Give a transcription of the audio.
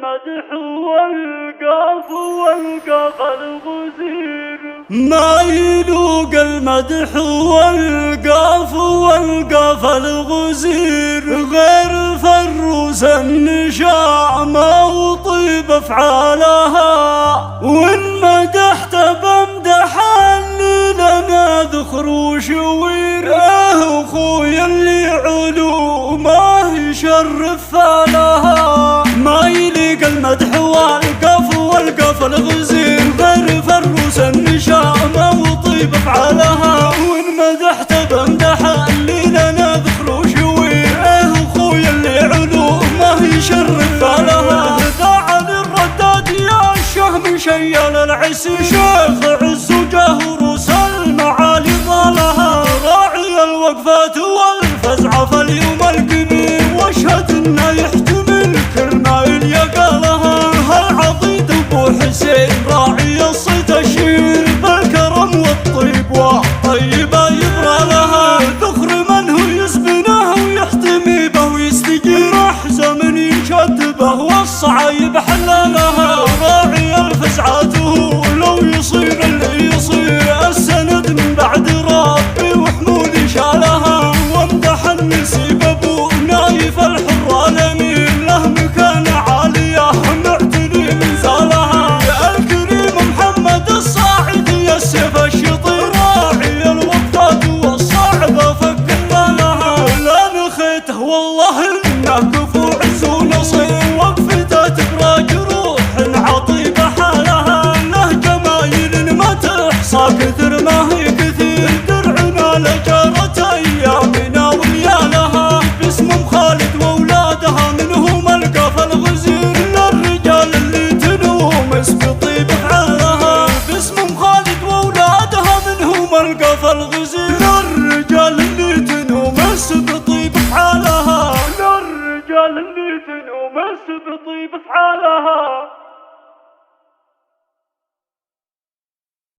المدح والقاف الغزير، ما يلوق المدح والقاف الغزير غير فروس النشامة وطيب افعالها، وان مدحت بمدح اللي لنا ذخر وشوير، اخويا اللي علومه يشرف فالها. ما يليق المدح والقاف الغزير غير فروس النشامة وطيب افعالها، وان مدحت بمدح اللي لنا ذخر وشوير، اخويا اللي علومه يشرف فالها. ذاع للرداد يا الشهم شيال العسي، شيخ عز وجاه روس المعالي ظلها، راعي الوقفات والفزع فاليوم الكبير، واشهد انه يحتمل كل ما يلقالها. هالعضيد ابو حسين راعي الصيت الشير، بالكرم والطيب والطيبه يبرى لها، ذخر من هو يسبنه ويحتمي به ويستجير، احزم ينشد به والصعايب حلالها، راعي الفزعات هو لو يصير اللي يصير، السند من بعد ربي وحمودي شالها، وامدح النسيب ابو نايف الحر الامين، له مكان عاليه معتلي من زالها، الكريم محمد الصاعدي السيف الشطير، راعي الوقفات والصعبه فك لها، لا نخيته والله انه كفو عز ونصير، وقفته تبرى جروح عطيبه حالها، له جمايل ما تحصى كثر ما هي كثير، درعنا لجارة ايامنا وليالها، باسم خالد واولادها منهم القاف الغزير، للرجال اللي تنومس بطيب افعالها، باسم خالد واولادها منهم القاف الغزير، للرجال اللي تنومس بطيب افعالها، للرجال اللي تنومس بطيب افعالها.